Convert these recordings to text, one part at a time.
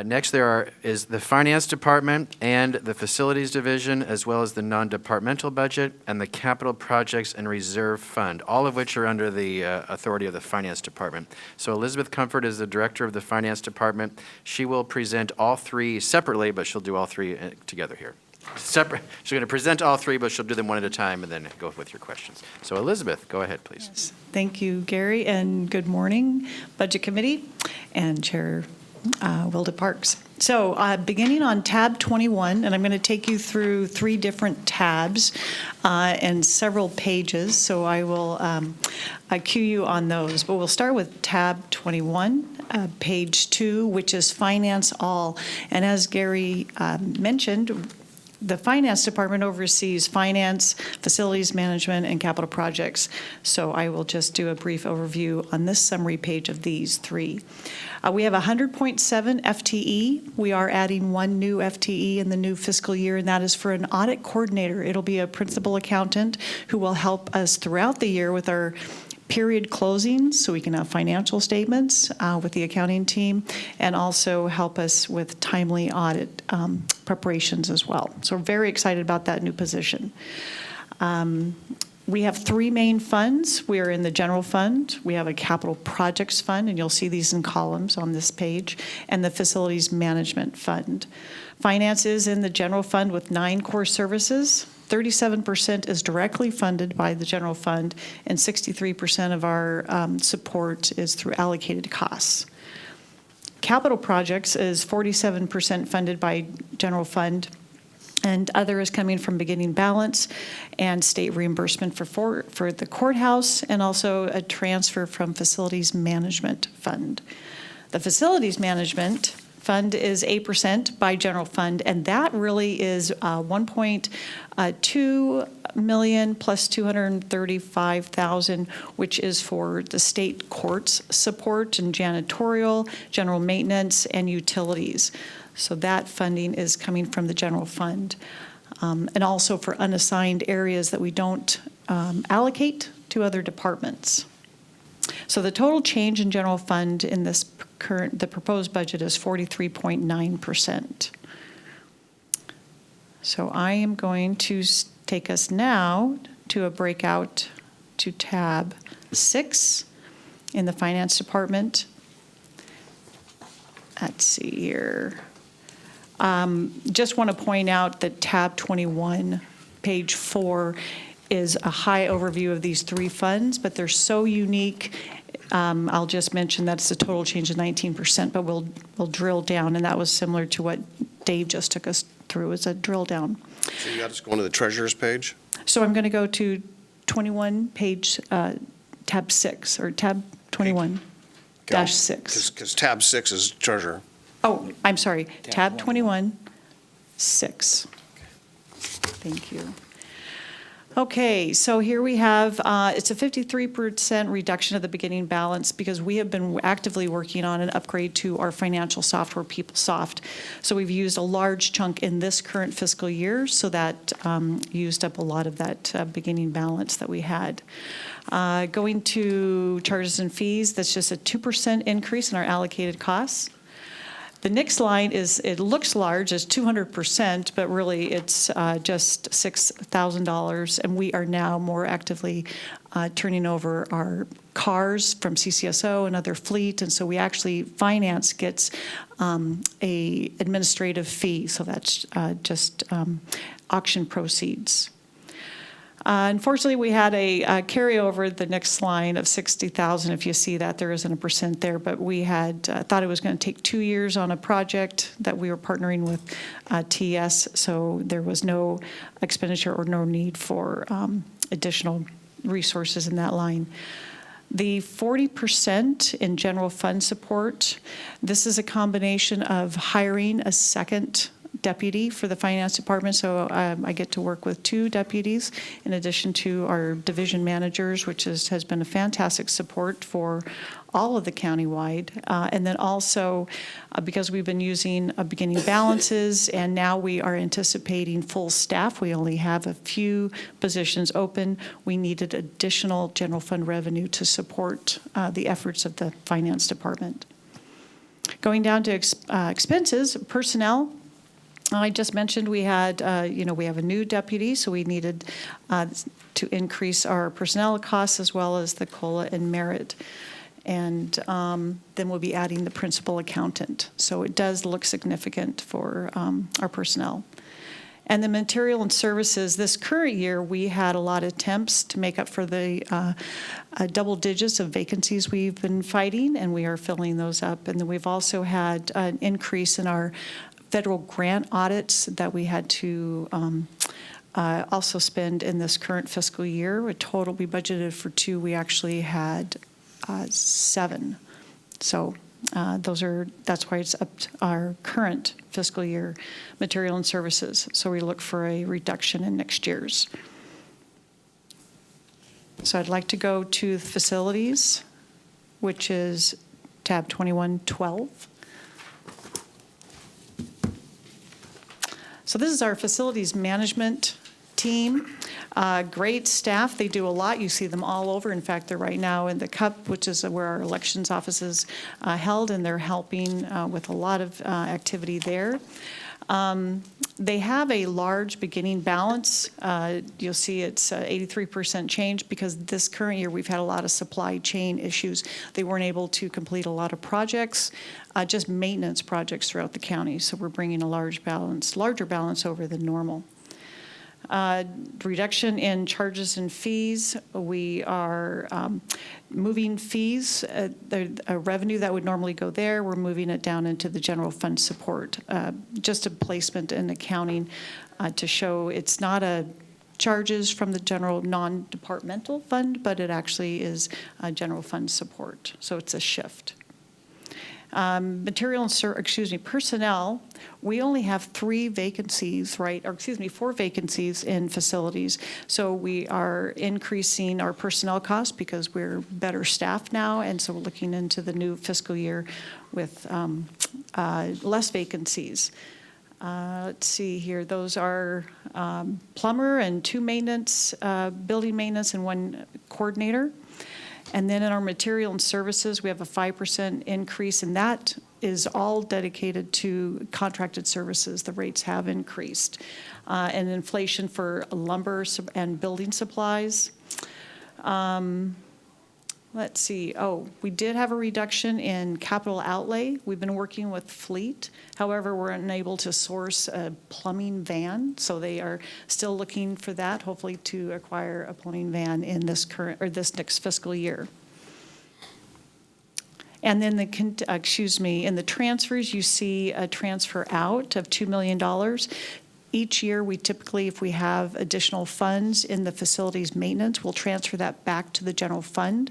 Next, is the Finance Department and the Facilities Division, as well as the Non-Departmental Budget and the Capital Projects and Reserve Fund, all of which are under the authority of the Finance Department. So Elizabeth Comfort is the Director of the Finance Department. She will present all three separately, but she'll do all three together here. Separate. She's going to present all three, but she'll do them one at a time and then go with your questions. So Elizabeth, go ahead, please. Yes. Thank you, Gary, and good morning, Budget Committee and Chair Wilda Parks. So beginning on tab 21, and I'm going to take you through three different tabs and several pages, so I will cue you on those. But we'll start with tab 21, page 2, which is Finance All. And as Gary mentioned, the Finance Department oversees finance, facilities management, and capital projects. So I will just do a brief overview on this summary page of these three. We have 100.7 FTE. We are adding one new FTE in the new fiscal year, and that is for an audit coordinator. It'll be a principal accountant who will help us throughout the year with our period closings, so we can have financial statements with the accounting team, and also help us with timely audit preparations as well. So we're very excited about that new position. We have three main funds. We are in the general fund. We have a capital projects fund, and you'll see these in columns on this page, and the facilities management fund. Finance is in the general fund with 9 core services. 37% is directly funded by the general fund, and 63% of our support is through allocated costs. Capital projects is 47% funded by general fund, and other is coming from beginning balance and state reimbursement for the courthouse, and also a transfer from facilities management fund. The facilities management fund is 8% by general fund, and that really is 1.2 million plus 235,000, which is for the state courts support and janitorial, general maintenance, and utilities. So that funding is coming from the general fund, and also for unassigned areas that we don't allocate to other departments. So the total change in general fund in the proposed budget is 43.9%. So I am going to take us now to a breakout to tab 6 in the Finance Department. Let's see here. Just want to point out that tab 21, page 4, is a high overview of these three funds, but they're so unique. I'll just mention that's a total change of 19%, but we'll drill down, and that was similar to what Dave just took us through as a drill down. So you got us going to the treasurer's page? So I'm going to go to 21, page tab 6, or tab 21 dash 6. Because tab 6 is treasurer. Oh, I'm sorry, tab 21, 6. Thank you. Okay, so here we have, it's a 53% reduction of the beginning balance because we have been actively working on an upgrade to our financial software, PeopleSoft. So we've used a large chunk in this current fiscal year, so that used up a lot of that beginning balance that we had. Going to charges and fees, that's just a 2% increase in our allocated costs. The next line is, it looks large as 200%, but really it's just $6,000, and we are now more actively turning over our cars from CCSO and other fleet, and so we actually, finance gets a administrative fee, so that's just auction proceeds. Unfortunately, we had a carryover, the next line, of $60,000. If you see that, there isn't a percent there, but we had thought it was going to take 2 years on a project that we were partnering with TS, so there was no expenditure or no need for additional resources in that line. The 40% in general fund support, this is a combination of hiring a second deputy for the finance department, so I get to work with 2 deputies in addition to our division managers, which has been a fantastic support for all of the countywide. And then also, because we've been using beginning balances, and now we are anticipating full staff, we only have a few positions open, we needed additional general fund revenue to support the efforts of the finance department. Going down to expenses, personnel. I just mentioned we had, we have a new deputy, so we needed to increase our personnel costs as well as the COLA and merit. And then we'll be adding the principal accountant. So it does look significant for our personnel. And the material and services, this current year, we had a lot of attempts to make up for the double digits of vacancies we've been fighting, and we are filling those up. And then we've also had an increase in our federal grant audits that we had to also spend in this current fiscal year. A total we budgeted for 2, we actually had 7. So that's why it's up to our current fiscal year material and services. So we look for a reduction in next year's. So I'd like to go to facilities, which is tab 2112. So this is our facilities management team. Great staff. They do a lot. You see them all over. In fact, they're right now in the CUP, which is where our elections office is held, and they're helping with a lot of activity there. They have a large beginning balance. You'll see it's 83% change because this current year we've had a lot of supply chain issues. They weren't able to complete a lot of projects, just maintenance projects throughout the county. So we're bringing a larger balance over than normal. Reduction in charges and fees. We are moving fees, the revenue that would normally go there, we're moving it down into the general fund support. Just a placement in accounting to show it's not a charges from the general non-departmental fund, but it actually is general fund support. So it's a shift. Personnel, we only have 4 vacancies in facilities. So we are increasing our personnel costs because we're better staffed now, and so we're looking into the new fiscal year with less vacancies. Let's see here, those are plumber and 2 maintenance, building maintenance and 1 coordinator. And then in our material and services, we have a 5% increase, and that is all dedicated to contracted services. The rates have increased. And inflation for lumber and building supplies. Let's see. We did have a reduction in capital outlay. We've been working with Fleet. However, we're unable to source a plumbing van, so they are still looking for that, hopefully to acquire a plumbing van in this next fiscal year. And then in the transfers, you see a transfer out of $2 million. Each year, we typically, if we have additional funds in the facilities maintenance, we'll transfer that back to the general fund,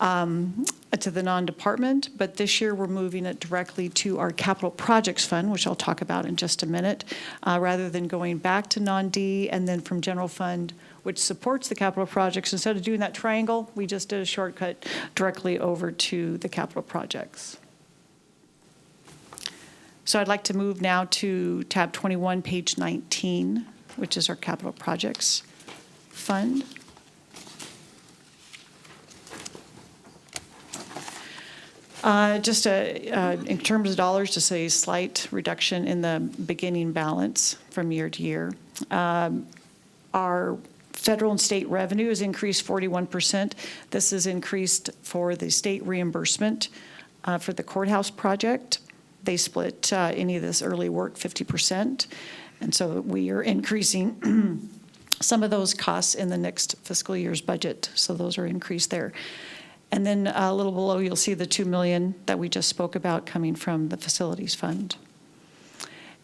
to the non-department. But this year, we're moving it directly to our capital projects fund, which I'll talk about in just a minute, rather than going back to non-D and then from general fund, which supports the capital projects. Instead of doing that triangle, we just did a shortcut directly over to the capital projects. So I'd like to move now to tab 21, page 19, which is our capital projects fund. In terms of dollars, just a slight reduction in the beginning balance from year to year. Our federal and state revenue has increased 41%. This is increased for the state reimbursement for the courthouse project. They split any of this early work 50%. And so we are increasing some of those costs in the next fiscal year's budget. So those are increased there. And then a little below, you'll see the $2 million that we just spoke about coming from the facilities fund.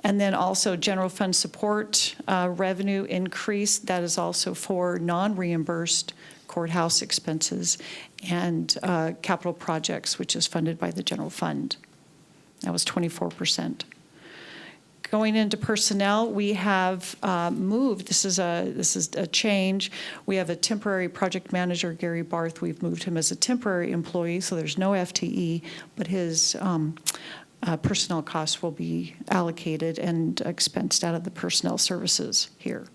And then also general fund support revenue increase. That is also for non-reimbursed courthouse expenses and capital projects, which is funded by the general fund. That was 24%. Going into personnel, we have moved. This is a change. We have a temporary project manager, Gary Barth. We've moved him as a temporary employee, so there's no FTE, but his personnel costs will be allocated and expensed out of the personnel services here.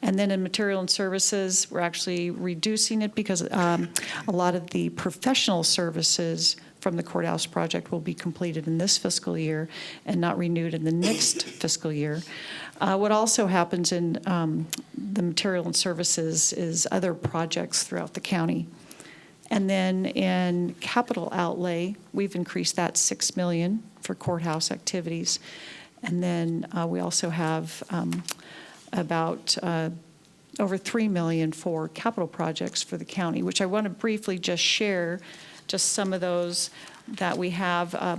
And then in material and services, we're actually reducing it because a lot of the professional services from the courthouse project will be completed in this fiscal year and not renewed in the next fiscal year. What also happens in the material and services is other projects throughout the county. And then in capital outlay, we've increased that $6 million for courthouse activities. And then we also have about over $3 million for capital projects for the county, which I want to briefly just share just some of those that we have. A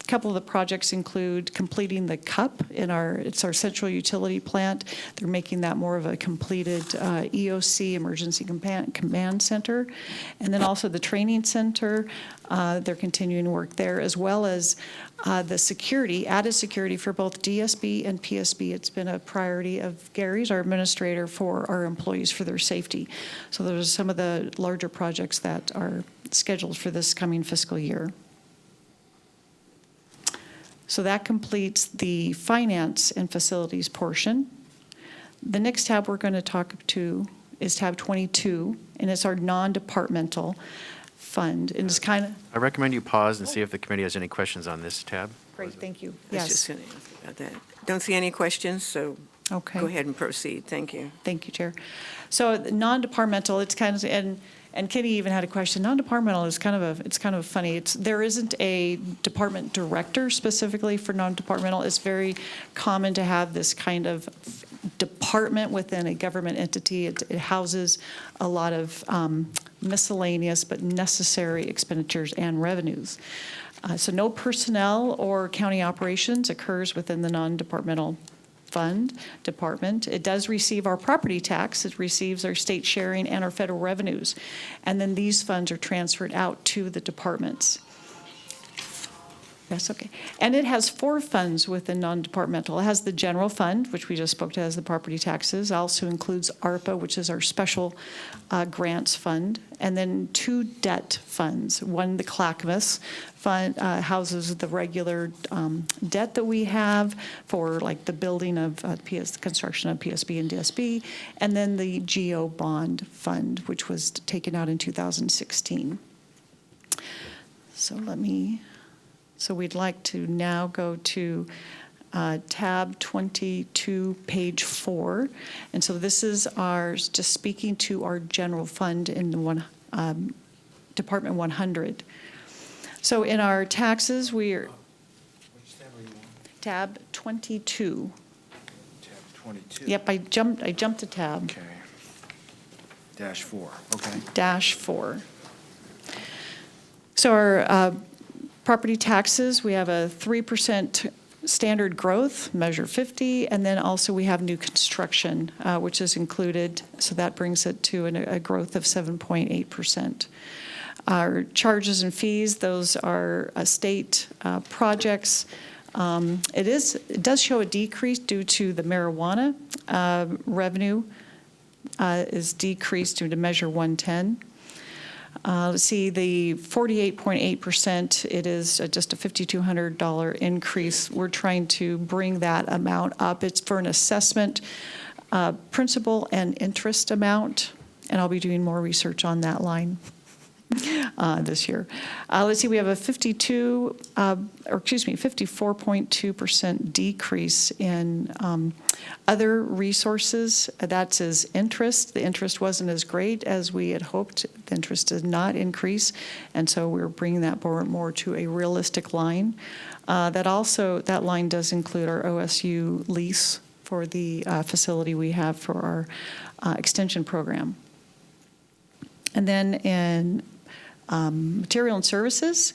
couple of the projects include completing the CUP it's our central utility plant. They're making that more of a completed EOC, Emergency Command Center. And then also the training center, they're continuing to work there, as well as the security, added security for both DSB and PSB. It's been a priority of Gary's, our administrator, for our employees for their safety. So those are some of the larger projects that are scheduled for this coming fiscal year. So that completes the finance and facilities portion. The next tab we're going to talk to is tab 22, and it's our non-departmental fund. And it's kind of I recommend you pause and see if the committee has any questions on this tab. great. Thank you. I was just Yes. going to ask about that. Don't see any questions, so Okay. go ahead and proceed. Thank you. Thank you, Chair. So the non-departmental, it's kind of, and Kenny even had a question. Non-departmental is it's kind of funny. There isn't a department director specifically for non-departmental. It's very common to have this kind of department within a government entity. It houses a lot of miscellaneous but necessary expenditures and revenues. So no personnel or county operations occurs within the non-departmental department. It does receive our property tax, it receives our state sharing and our federal revenues. And then these funds are transferred out to the departments. That's okay. And it has 4 funds within non-departmental. It has the general fund, which we just spoke to, as the property taxes. It also includes ARPA, which is our special grants fund, and then 2 debt funds. One, the Clackamas fund, houses the regular debt that we have for like the building of construction of PSB and DSB, and then the GO bond fund, which was taken out in 2016. So we'd like to now go to tab 22, page 4. And so this is just speaking to our general fund in the Department 100. So in our taxes, Which tab are you on? tab 22. Tab 22. Yep, I jumped a tab. Okay. -4, okay. -4. So our property taxes, we have a 3% standard growth, measure 50, and then also we have new construction, which is included, so that brings it to a growth of 7.8%. Our charges and fees, those are state projects. It does show a decrease due to the marijuana revenue is decreased due to measure 110. Let's see, the 48.8%, it is just a $5,200 increase. We're trying to bring that amount up. It's for an assessment, principal and interest amount, and I'll be doing more research on that line this year. Let's see, we have a 54.2% decrease in other resources. That's as interest. The interest wasn't as great as we had hoped. The interest did not increase, and so we're bringing that more to a realistic line. That line does include our OSU lease for the facility we have for our extension program. And then in material and services,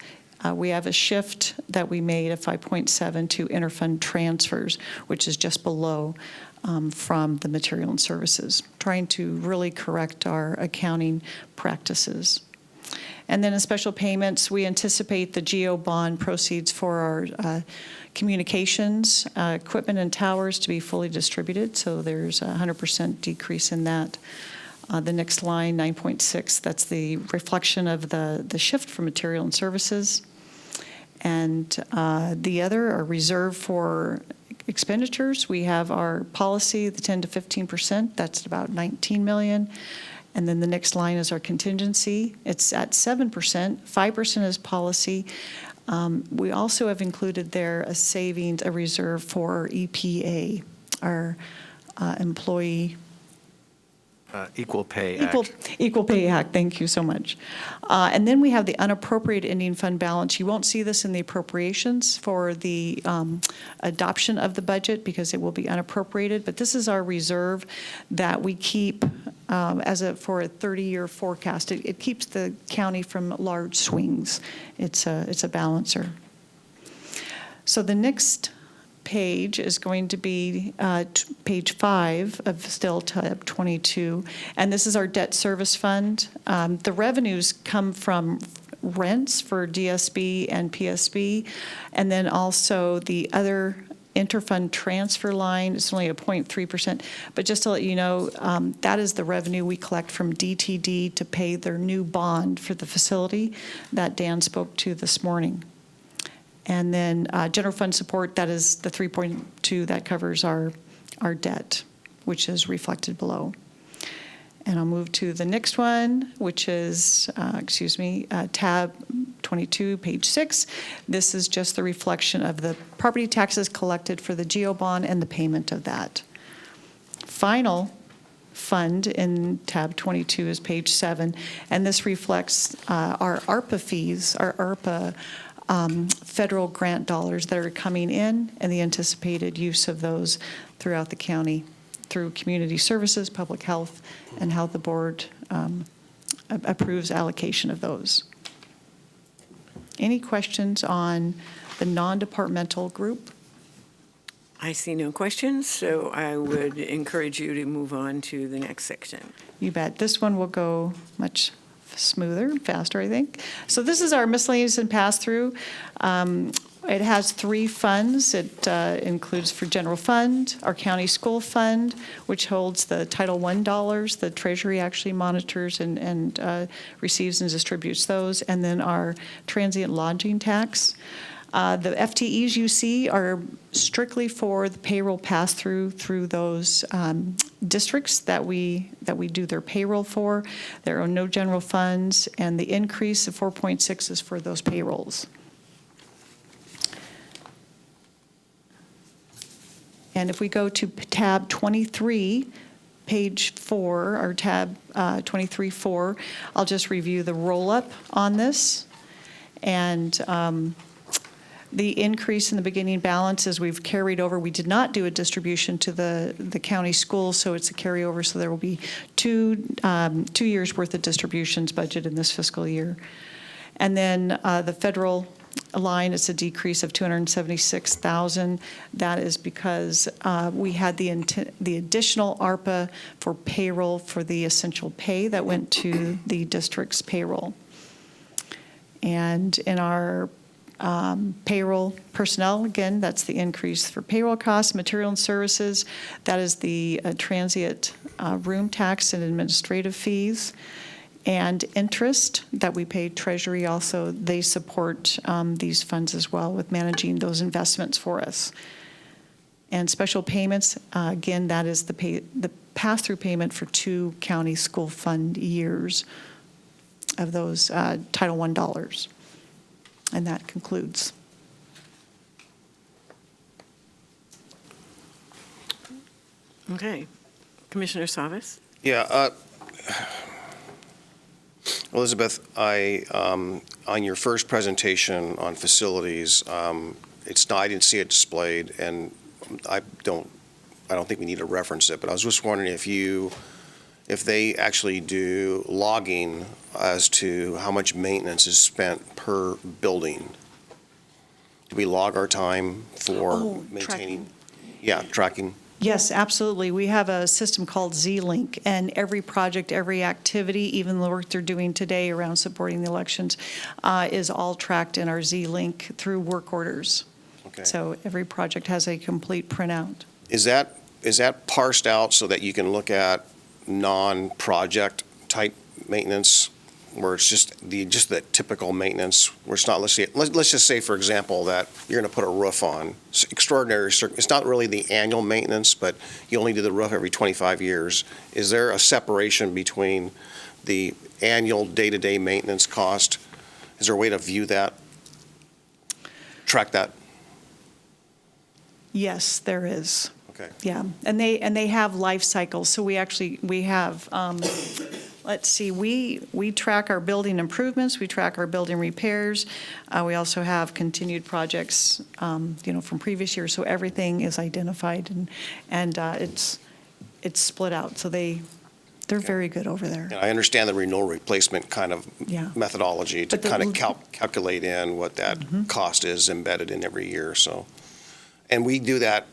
we have a shift that we made of 5.7 to interfund transfers, which is just below from the material and services, trying to really correct our accounting practices. And then in special payments, we anticipate the GO bond proceeds for our communications, equipment and towers to be fully distributed, so there's a 100% decrease in that. The next line, 9.6, that's the reflection of the shift from material and services. And the other are reserved for expenditures. We have our policy, the 10 to 15%, that's about $19 million. And then the next line is our contingency. It's at 7%, 5% is policy. We also have included there a savings, a reserve for EPA, our Employee Equal Pay Act. Equal Pay Act, thank you so much. And then we have the unappropriated ending fund balance. You won't see this in the appropriations for the adoption of the budget because it will be unappropriated, but this is our reserve that we keep for a 30-year forecast. It keeps the county from large swings. It's a balancer. So the next page is going to be page 5 of still tab 22, and this is our debt service fund. The revenues come from rents for DSB and PSB, and then also the other interfund transfer line. It's only a 0.3%, but just to let you know, that is the revenue we collect from DTD to pay their new bond for the facility that Dan spoke to this morning. And then general fund support, that is the 3.2 that covers our debt, which is reflected below. And I'll move to the next one, which is, tab 22, page 6. This is just the reflection of the property taxes collected for the GO bond and the payment of that. Final fund in tab 22 is page 7, and this reflects our ARPA fees, our ARPA federal grant dollars that are coming in and the anticipated use of those throughout the county through community services, public health, and how the board approves allocation of those. Any questions on the non-departmental group? I see no questions, so I would encourage you to move on to the next section. You bet. This one will go much smoother, faster, I think. So this is our miscellaneous and pass-through. It has 3 funds. It includes for general fund, our county school fund, which holds the Title I dollars. The Treasury actually monitors and receives and distributes those. And then our transient lodging tax. The FTEs you see are strictly for the payroll pass-through through those districts that we do their payroll for. There are no general funds, and the increase of 4.6 is for those payrolls. And if we go to tab 23, page 4, or tab 23-4, I'll just review the roll-up on this. And the increase in the beginning balance is we've carried over. We did not do a distribution to the county schools, so it's a carryover. So there will be two years' worth of distributions budget in this fiscal year. And then the federal line, it's a decrease of $276,000. That is because we had the additional ARPA for payroll for the essential pay that went to the district's payroll. And in our payroll personnel, again, that's the increase for payroll costs, material and services. That is the transient room tax and administrative fees. And interest that we pay Treasury also, they support these funds as well with managing those investments for us. And special payments, again, that is the pass-through payment for 2 county school fund years of those Title I dollars. And that concludes. Okay. Commissioner Savas? Yeah, Elizabeth, on your first presentation on facilities, I didn't see it displayed, and I don't think we need to reference it, but I was just wondering if they actually do logging as to how much maintenance is spent per building. Do we log our time for maintaining? Tracking. Yeah, tracking. Yes, absolutely. We have a system called Z-Link, and every project, every activity, even the work they're doing today around supporting the elections, is all tracked in our Z-Link through work orders. Okay. So every project has a complete printout. Is that parsed out so that you can look at non-project type maintenance where it's just the typical maintenance, where it's not, let's just say, for example, that you're going to put a roof on. It's it's not really the annual maintenance, but you only do the roof every 25 years. Is there a separation between the annual day-to-day maintenance cost? Is there a way to view that? Track that? Yes, there is. Okay. Yeah, and they have life cycles, so we have, let's see, we track our building improvements, we track our building repairs, we also have continued projects, from previous years, so everything is identified and it's split out, so they're very good over there. And I understand the renewal replacement kind of Yeah. methodology to But the- kind of calculate in what that cost is embedded in every year, so. And we do that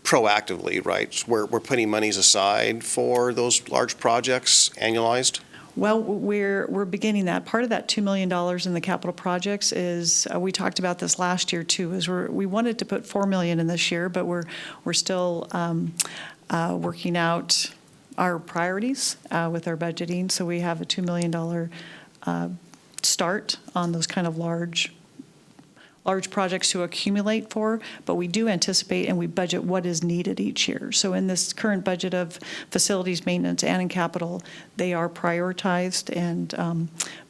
proactively, right? We're putting monies aside for those large projects annualized? Well, we're beginning that. Part of that $2 million in the capital projects is, we talked about this last year too, is we wanted to put $4 million in this year, but we're still working out our priorities with our budgeting. So we have a $2 million start on those kind of large projects to accumulate for, but we do anticipate and we budget what is needed each year. So in this current budget of facilities maintenance and in capital, they are prioritized and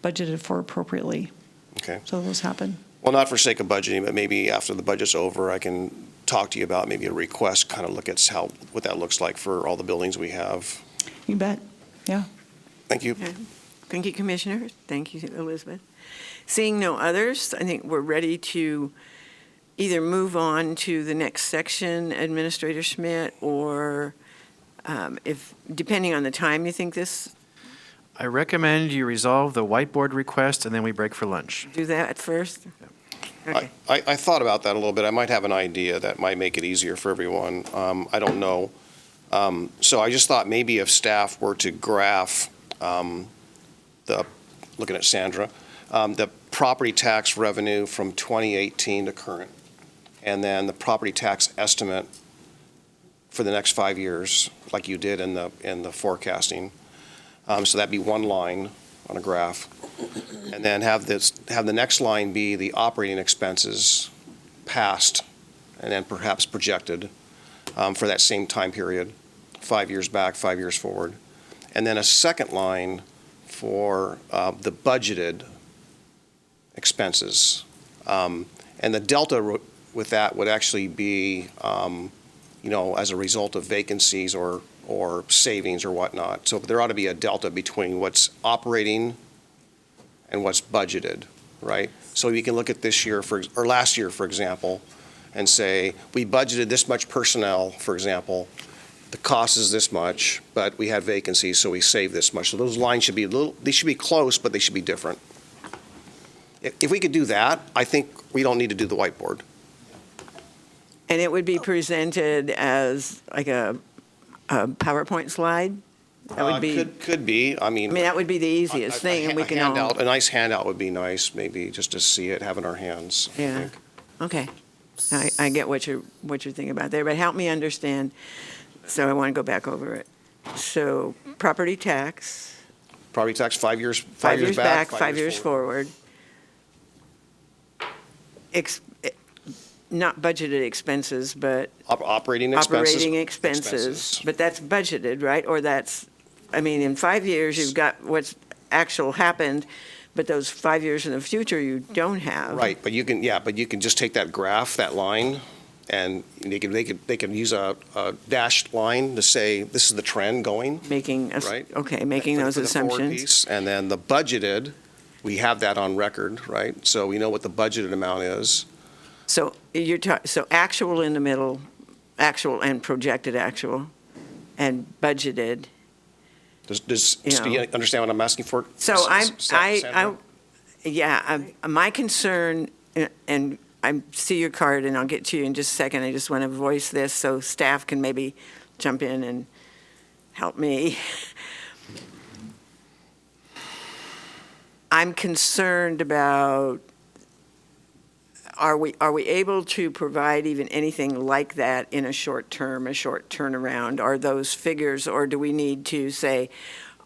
budgeted for appropriately. Okay. So those happen. Well, not for sake of budgeting, but maybe after the budget's over, I can talk to you about maybe a request, kind of look at what that looks like for all the buildings we have. You bet. Yeah. Thank you. Okay. Thank you, Commissioner. Thank you, Elizabeth. Seeing no others, I think we're ready to either move on to the next section, Administrator Schmidt, or depending on the time you think this, I recommend you resolve the whiteboard request, and then we break for lunch. do that first? Okay. I thought about that a little bit. I might have an idea that might make it easier for everyone. I don't know. So I just thought maybe if staff were to graph looking at Sandra, the property tax revenue from 2018 to current, and then the property tax estimate for the next 5 years, like you did in the forecasting. So that'd be one line on a graph, and then have the next line be the operating expenses past, and then perhaps projected for that same time period, 5 years back, 5 years forward, and then a second line for the budgeted expenses. And the delta with that would actually be, as a result of vacancies or savings or whatnot. So there ought to be a delta between what's operating and what's budgeted, right? So you can look at this year, or last year, for example, and say, we budgeted this much personnel, for example, the cost is this much, but we had vacancies, so we saved this much. So those lines should be they should be close, but they should be different. If we could do that, I think we don't need to do the whiteboard. And it would be presented as like a PowerPoint slide? That would be, Could be, I mean. that would be the easiest thing, and we can all. A nice handout would be nice, maybe, just to see it, have in our hands, I Yeah. think. Okay. I get what you're thinking about there, but help me understand. So I want to go back over it. So property tax, Property tax, 5 years, 5 years back, 5 years forward. Not budgeted expenses, but Operating expenses. operating expenses. But that's budgeted, right? Or in 5 years, you've got what's actual happened, but those 5 years in the future, you don't have. Right, but you can just take that graph, that line, and they can use a dashed line to say, this is the trend going, Making right? making those for the forward assumptions. piece. And then the budgeted, we have that on record, right? So we know what the budgeted amount is. So so actual in the middle, actual and projected actual, and budgeted. Do you understand what I'm asking for? So Sandra? my concern, and I see your card, and I'll get to you in just a second. I just want to voice this so staff can maybe jump in and help me. I'm concerned about, are we able to provide even anything like that in a short term, a short turnaround? Are those figures, or do we need to say,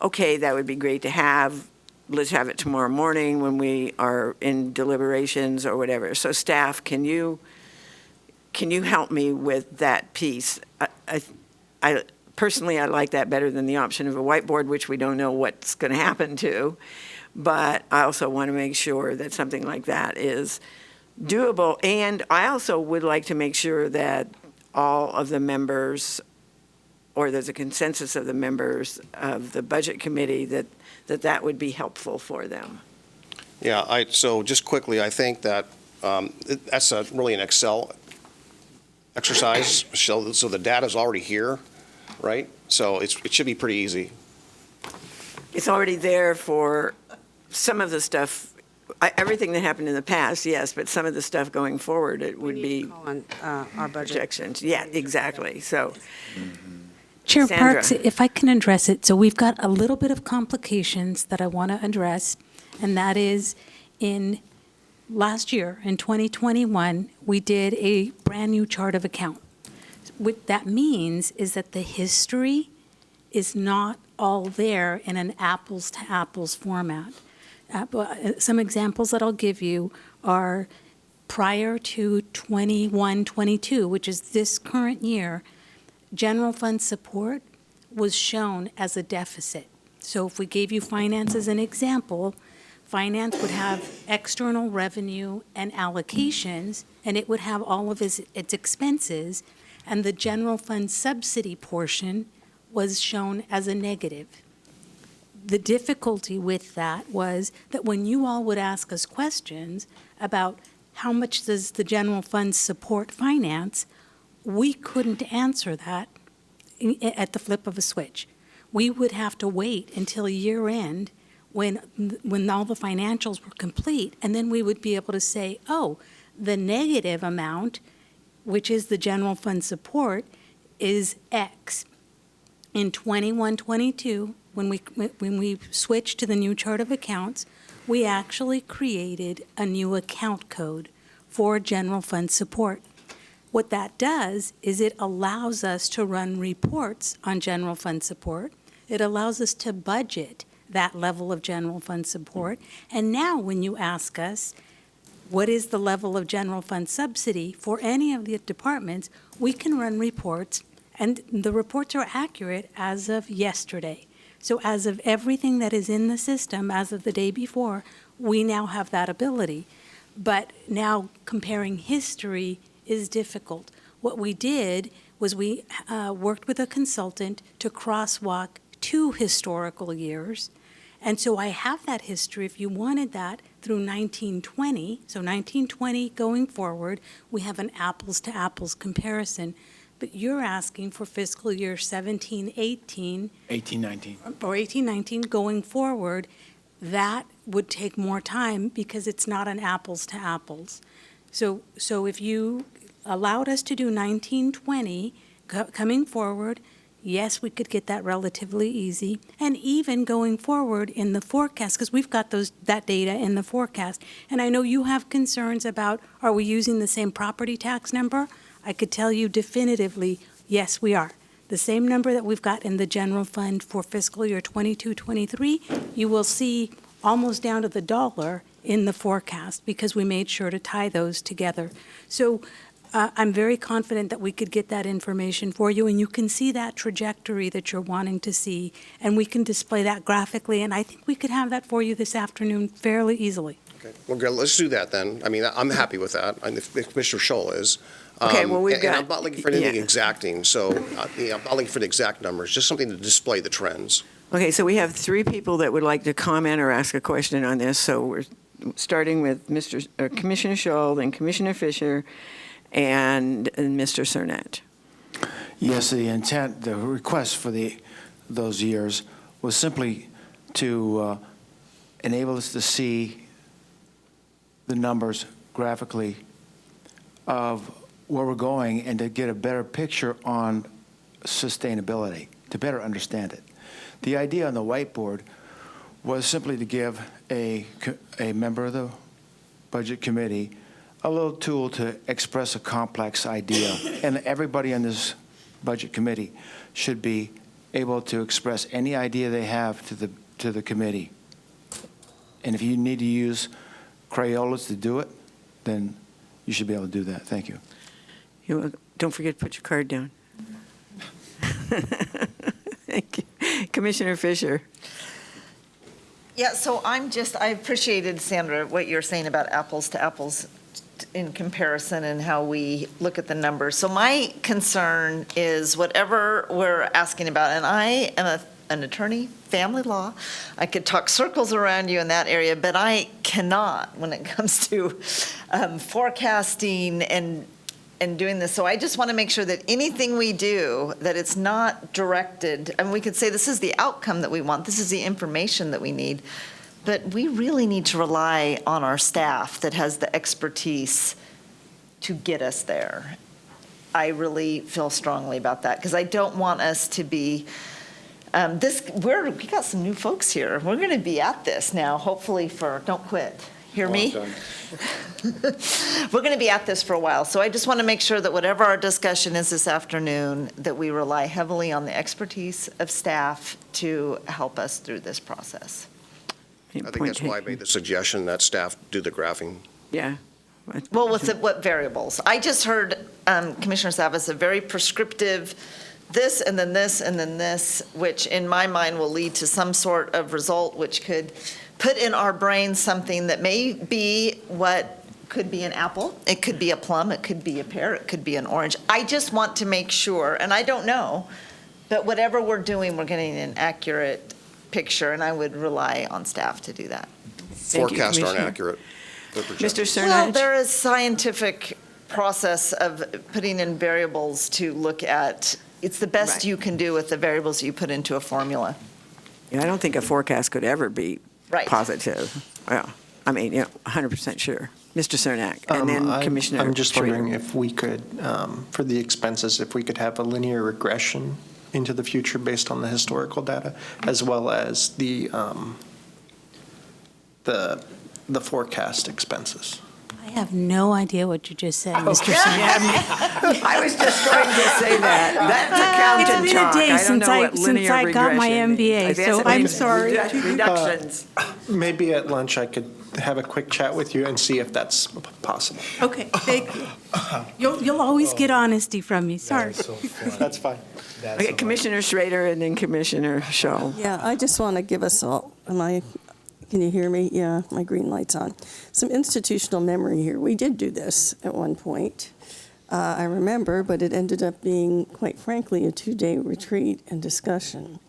okay, that would be great to have, let's have it tomorrow morning when we are in deliberations or whatever. So staff, can you help me with that piece? I personally, I like that better than the option of a whiteboard, which we don't know what's going to happen to. But I also want to make sure that something like that is doable. And I also would like to make sure that all of the members, or there's a consensus of the members of the Budget Committee, that would be helpful for them. Yeah, so just quickly, I think that that's really an Excel exercise, so the data's already here, right? So it should be pretty easy. It's already there for some of the stuff, everything that happened in the past, yes, but some of the stuff going forward, it would be On our budget. projections. Yeah, exactly. So, Chair Sandra. Parks, if I can address it, so we've got a little bit of complications that I want to address, and that is in last year, in 2021, we did a brand-new chart of account. What that means is that the history is not all there in an apples-to-apples format. Some examples that I'll give you are prior to 21-22, which is this current year, general fund support was shown as a deficit. So if we gave you finance as an example, finance would have external revenue and allocations, and it would have all of its expenses, and the general fund subsidy portion was shown as a negative. The difficulty with that was that when you all would ask us questions about how much does the general fund support finance, we couldn't answer that at the flip of a switch. We would have to wait until year end when all the financials were complete, and then we would be able to say, oh, the negative amount, which is the general fund support, is X. In 21-22, when we switched to the new chart of accounts, we actually created a new account code for general fund support. What that does is it allows us to run reports on general fund support. It allows us to budget that level of general fund support. And now when you ask us, what is the level of general fund subsidy for any of the departments, we can run reports, and the reports are accurate as of yesterday. So as of everything that is in the system, as of the day before, we now have that ability. But now comparing history is difficult. What we did was we worked with a consultant to crosswalk 2 historical years. And so I have that history, if you wanted that, through 1920. So 1920 going forward, we have an apples-to-apples comparison. But you're asking for fiscal year 17-18. 1819. Or 18-19 going forward. That would take more time because it's not an apples-to-apples. So if you allowed us to do 1920 coming forward, yes, we could get that relatively easy. And even going forward in the forecast, because we've got that data in the forecast. And I know you have concerns about, are we using the same property tax number? I could tell you definitively, yes, we are. The same number that we've got in the general fund for fiscal year 22-23, you will see almost down to the dollar in the forecast because we made sure to tie those together. So I'm very confident that we could get that information for you, and you can see that trajectory that you're wanting to see, and we can display that graphically, and I think we could have that for you this afternoon fairly easily. Okay, well, good, let's do that then. I mean, I'm happy with that, and if Commissioner Scholl is. Okay, well, we've and got- I'm not looking for anything yeah. exacting, so I'm not looking for the exact numbers, just something to display the trends. Okay, so we have 3 people that would like to comment or ask a question on this. So we're starting with Commissioner Scholl, then Commissioner Fisher, and Mr. Cernat. Yes, the intent, the request for those years was simply to enable us to see the numbers graphically of where we're going and to get a better picture on sustainability, to better understand it. The idea on the whiteboard was simply to give a member of the Budget Committee a little tool to express a complex idea. And everybody on this Budget Committee should be able to express any idea they have to the committee. And if you need to use Crayolas to do it, then you should be able to do that. Thank you. Don't forget to put your card down. Thank you. Commissioner Fisher. Yeah, so I appreciated, Sandra, what you're saying about apples to apples in comparison and how we look at the numbers. So my concern is whatever we're asking about, and I am an attorney, family law. I could talk circles around you in that area, but I cannot when it comes to forecasting and doing this. So I just want to make sure that anything we do, that it's not directed, and we could say this is the outcome that we want, this is the information that we need, but we really need to rely on our staff that has the expertise to get us there. I really feel strongly about that, because I don't want us to be, we got some new folks here. We're going to be at this now, hopefully don't quit. Hear me? We're going to be at this for a while, so I just want to make sure that whatever our discussion is this afternoon, that we rely heavily on the expertise of staff to help us through this process. I think that's why I made the suggestion that staff do the graphing. Yeah. Well, with what variables? I just heard Commissioner Savas a very prescriptive this and then this and then this, which in my mind will lead to some sort of result which could put in our brains something that may be what could be an apple, it could be a plum, it could be a pear, it could be an orange. I just want to make sure, and I don't know, but whatever we're doing, we're getting an accurate picture, and I would rely on staff to do that. Thank you, Forecasts aren't Commissioner. accurate. They're Mr. projections. Well, Cernich? there is scientific process of putting in variables to look at, it's the best Right. you can do with the variables you put into a formula. Yeah, I don't think a forecast could ever be Right. positive. Yeah, I mean, 100% sure. Mr. Cernak, and then Commissioner I'm just Schrader. wondering if we could, for the expenses, if we could have a linear regression into the future based on the historical data, as well as the forecast expenses. I have no idea what you just said, Mr. Cernak. Yeah, I was just going to say that. That's accountant It's been a talk. day I don't since know I- what since linear I got my regression means. MBA, I guess so it I'm means sorry. Reductions. Maybe at lunch I could have a quick chat with you and see if that's possible. Okay, thank you. You'll always get honesty from me, sorry. That's fine. Okay, Commissioner Schrader and then Commissioner Shaw. Yeah, I just want to give us all, can you hear me? Yeah, my green light's on. Some institutional memory here. We did do this at one point. I remember, but it ended up being, quite frankly, a 2-day retreat and discussion.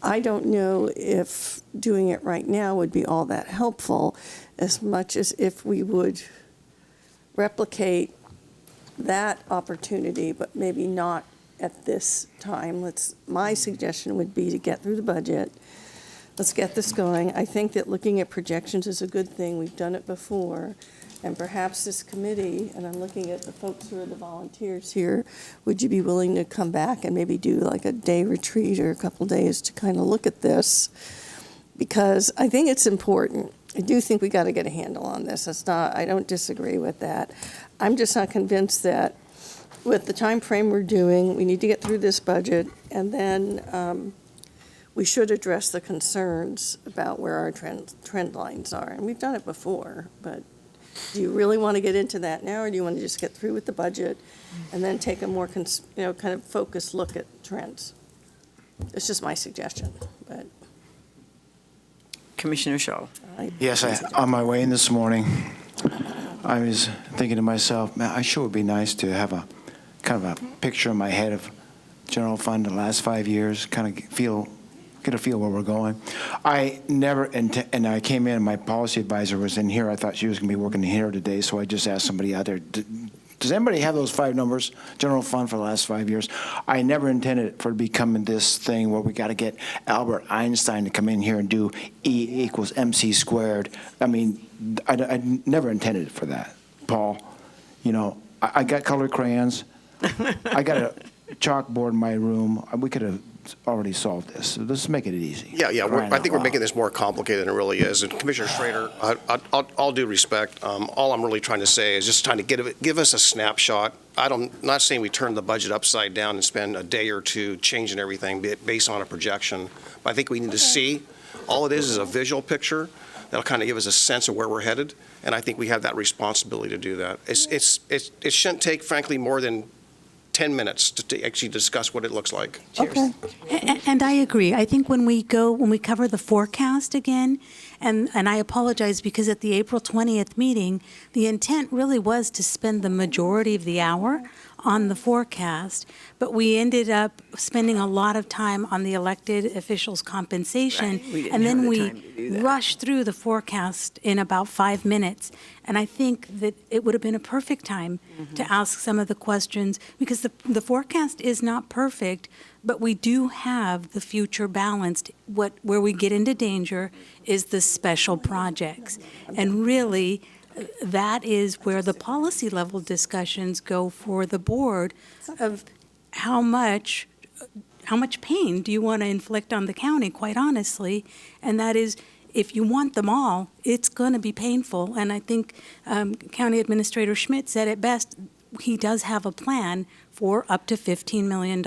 I don't know if doing it right now would be all that helpful, as much as if we would replicate that opportunity, but maybe not at this time. My suggestion would be to get through the budget. Let's get this going. I think that looking at projections is a good thing. We've done it before. And perhaps this committee, and I'm looking at the folks who are the volunteers here, would you be willing to come back and maybe do like a day retreat or a couple days to kind of look at this? Because I think it's important. I do think we got to get a handle on this. I don't disagree with that. I'm just not convinced that with the time frame we're doing, we need to get through this budget, and then we should address the concerns about where our trend lines are. And we've done it before, but do you really want to get into that now, or do you want to just get through with the budget and then take a more, kind of focused look at trends? It's just my suggestion, but. Commissioner Shaw. Yes, on my way in this morning, I was thinking to myself, man, I sure would be nice to have a kind of a picture in my head of general fund the last 5 years, kind of get a feel where we're going. I never, and I came in, my policy advisor was in here. I thought she was going to be working here today, so I just asked somebody out there, does anybody have those 5 numbers, general fund for the last 5 years? I never intended for it to become this thing where we got to get Albert Einstein to come in here and do E equals MC squared. I mean, I never intended it for that, Paul. I got colored crayons. I got a chalkboard in my room. We could have already solved this. So let's make it easy. Yeah. Crying I out think we're loud. making this more complicated than it really is. And Commissioner Schrader, all due respect, all I'm really trying to say is just trying to give us a snapshot. Not saying we turn the budget upside down and spend a day or two changing everything based on a projection, but I think we need to see. All it is a visual picture that'll kind of give us a sense of where we're headed, and I think we have that responsibility to do that. It shouldn't take, frankly, more than 10 minutes to actually discuss what it looks like. Okay. And I agree. I think when we cover the forecast again, and I apologize because at the April 20th meeting, the intent really was to spend the majority of the hour on the forecast, but we ended up spending a lot of time on the elected officials' compensation. Right. We didn't And have then the we time to do that. rushed through the forecast in about 5 minutes. And I think that it would have been a perfect time to ask some of the questions, because the forecast is not perfect, but we do have the future balanced. Where we get into danger is the special projects. And really, that is where the policy level discussions go for the board of how much pain do you want to inflict on the county, quite honestly. And that is, if you want them all, it's going to be painful. And I think County Administrator Schmidt said it best. He does have a plan for up to $15 million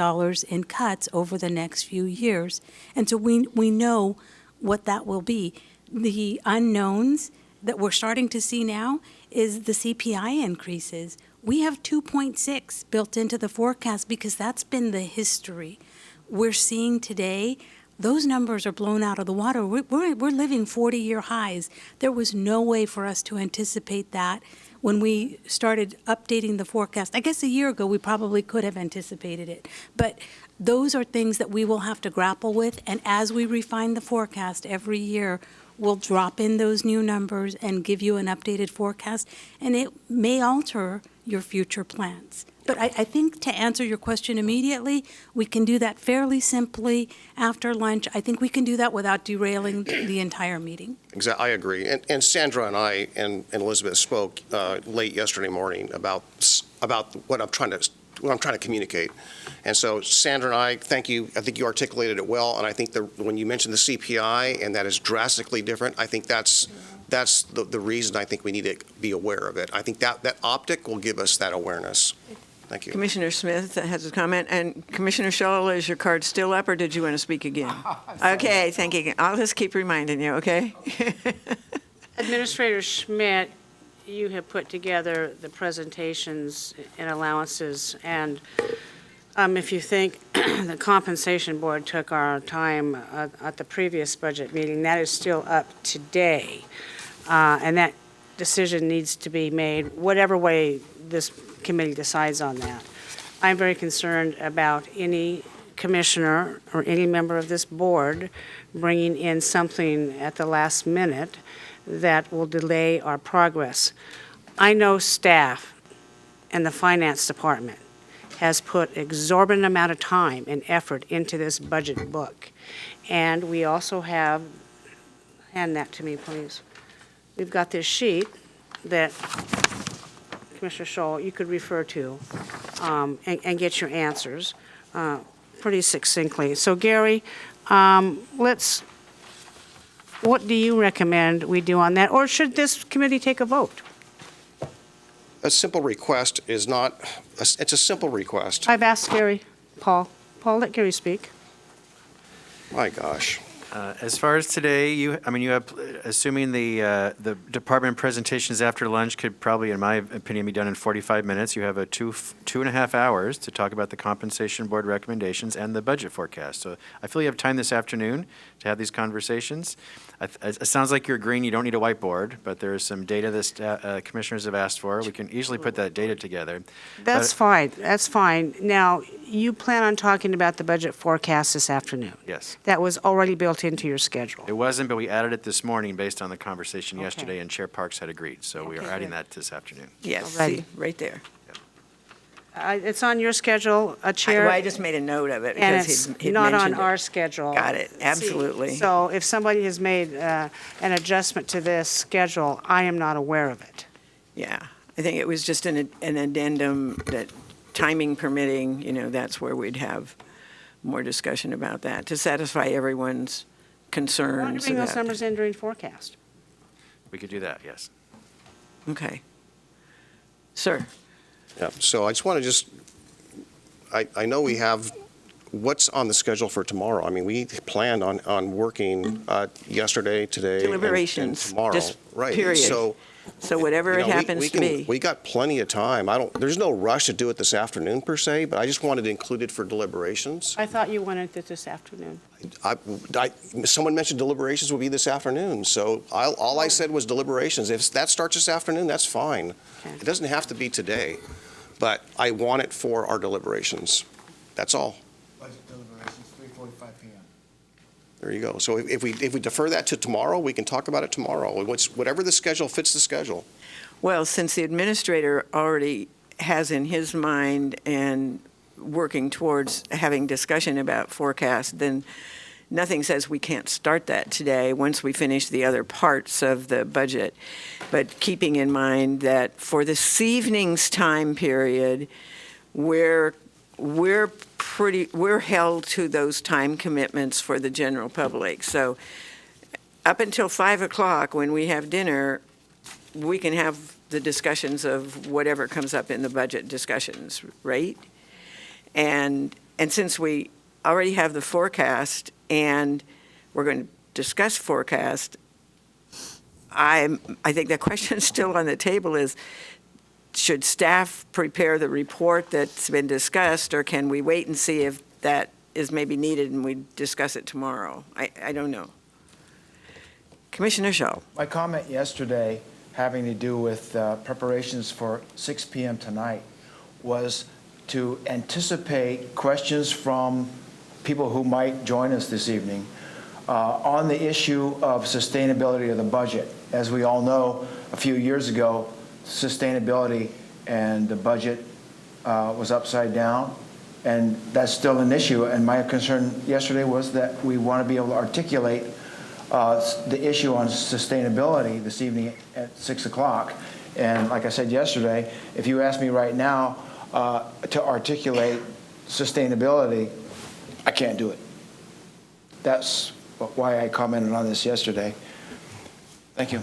in cuts over the next few years. And so we know what that will be. The unknowns that we're starting to see now is the CPI increases. We have 2.6 built into the forecast because that's been the history. We're seeing today, those numbers are blown out of the water. We're living 40-year highs. There was no way for us to anticipate that when we started updating the forecast. I guess a year ago, we probably could have anticipated it. But those are things that we will have to grapple with. And as we refine the forecast every year, we'll drop in those new numbers and give you an updated forecast, and it may alter your future plans. But I think to answer your question immediately, we can do that fairly simply after lunch. I think we can do that without derailing the entire meeting. Exactly, I agree. And Sandra and I and Elizabeth spoke late yesterday morning about what I'm trying to communicate. And so Sandra and I, thank you. I think you articulated it well. And I think when you mentioned the CPI and that is drastically different, I think that's the reason I think we need to be aware of it. I think that optic will give us that awareness. Thank you. Commissioner Smith has a comment, and Commissioner Shaw, is your card still up, or did you want to speak again? Okay, thank you. I'll just keep reminding you, okay? Administrator Schmidt, you have put together the presentations and allowances, and if you think the compensation board took our time at the previous budget meeting, that is still up today. And that decision needs to be made whatever way this committee decides on that. I'm very concerned about any commissioner or any member of this board bringing in something at the last minute that will delay our progress. I know staff and the finance department has put exorbitant amount of time and effort into this budget book. And we also have, hand that to me, please. We've got this sheet that Commissioner Scholl, you could refer to and get your answers pretty succinctly. So Gary, what do you recommend we do on that? Or should this committee take a vote? A simple request is not, it's a simple request. I've asked Gary. Paul, let Gary speak. My gosh. As far as today, you have, assuming the department presentations after lunch could probably, in my opinion, be done in 45 minutes. You have 2.5 hours to talk about the compensation board recommendations and the budget forecast. So I feel you have time this afternoon to have these conversations. It sounds like you're agreeing you don't need a whiteboard, but there is some data that commissioners have asked for. We can easily put that data together. That's fine. That's fine. Now, you plan on talking about the budget forecast this afternoon? Yes. That was already built into your schedule? It wasn't, but we added it this morning based on the conversation Okay. yesterday, and Chair Parks had agreed. So we are Okay, adding good. that this afternoon. Yes, Alrighty. see, right there. It's on your schedule, Chair. I just made a note of it And because it's he'd not on mentioned it. our schedule. Got it, absolutely. So if somebody has made an adjustment to this schedule, I am not aware of it. Yeah, I think it was just an addendum that, timing permitting, that's where we'd have more discussion about that, to satisfy everyone's Why don't you concerns bring those about. numbers in during forecast? We could do that, yes. Okay. Sir? Yeah, so I just want to I know we have what's on the schedule for tomorrow? I mean, we planned on working yesterday, today, and Deliberations, tomorrow. just Right. period. So whatever You it know, happens to be. We got plenty of time. There's no rush to do it this afternoon per se, but I just wanted to include it for deliberations. I thought you wanted it this afternoon. Someone mentioned deliberations will be this afternoon, so all I said was deliberations. If that starts this afternoon, that's fine. Okay. It doesn't have to be today, but I want it for our deliberations. That's all. Budget deliberations, 3:45 PM. There you go. So if we defer that to tomorrow, we can talk about it tomorrow. Whatever the schedule fits the schedule. Well, since the administrator already has in his mind and working towards having discussion about forecast, then nothing says we can't start that today once we finish the other parts of the budget. But keeping in mind that for this evening's time period, we're held to those time commitments for the general public. So up until 5 o'clock, when we have dinner, we can have the discussions of whatever comes up in the budget discussions, right? And since we already have the forecast and we're going to discuss forecast, I think the question still on the table is, should staff prepare the report that's been discussed, or can we wait and see if that is maybe needed and we discuss it tomorrow? I don't know. Commissioner Shaw. My comment yesterday, having to do with preparations for 6 PM tonight, was to anticipate questions from people who might join us this evening on the issue of sustainability of the budget. As we all know, a few years ago, sustainability and the budget was upside down, and that's still an issue. And my concern yesterday was that we want to be able to articulate the issue on sustainability this evening at 6 o'clock. And like I said yesterday, if you ask me right now to articulate sustainability, I can't do it. That's why I commented on this yesterday. Thank you.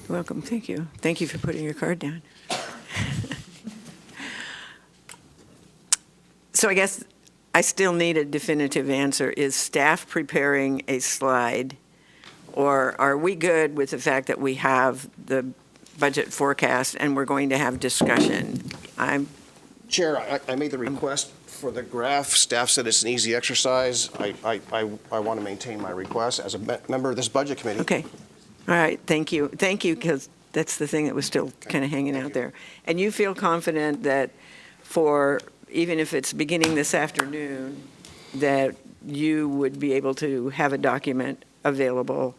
You're welcome. Thank you. Thank you for putting your card down. So I guess I still need a definitive answer. Is staff preparing a slide, or are we good with the fact that we have the budget forecast and we're going to have discussion? Chair, I made the request for the graph. Staff said it's an easy exercise. I want to maintain my request as a member of this budget committee. Okay. All right. Thank you. Thank you, because that's the thing that was still kind of hanging out there. And you feel confident that even if it's beginning this afternoon, that you would be able to have a document available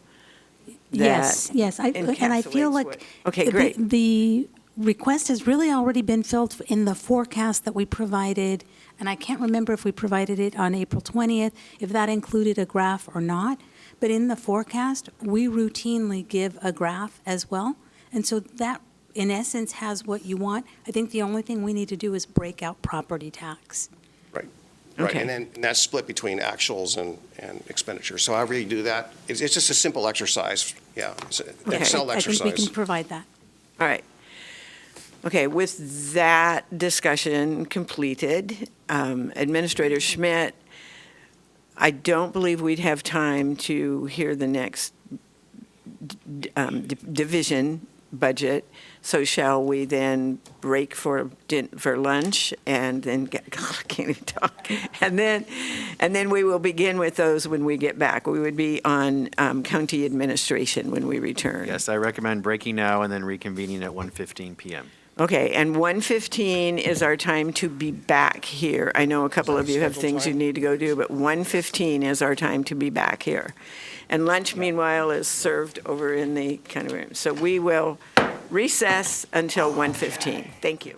that Yes, and I feel encapsulates like. what- Okay, great. The request has really already been filled in the forecast that we provided, and I can't remember if we provided it on April 20th, if that included a graph or not. But in the forecast, we routinely give a graph as well. And so that, in essence, has what you want. I think the only thing we need to do is break out property tax. Right, Okay. and that's split between actuals and expenditures. So however you do that, it's just a simple exercise, yeah, it's an Okay. Excel I think we exercise. can provide that. All right. Okay, with that discussion completed, Administrator Schmidt, I don't believe we'd have time to hear the next division budget. So shall we then break for lunch and then I can't even talk. And then we will begin with those when we get back. We would be on county administration when we return. Yes, I recommend breaking now and then reconvening at 1:15 PM. Okay, and 1:15 is our time to be back here. I know a couple of you have scheduled things you time? need to go do, but 1:15 is our time to be back here. And lunch, meanwhile, is served over in the county room. So we will recess until 1:15. Thank you.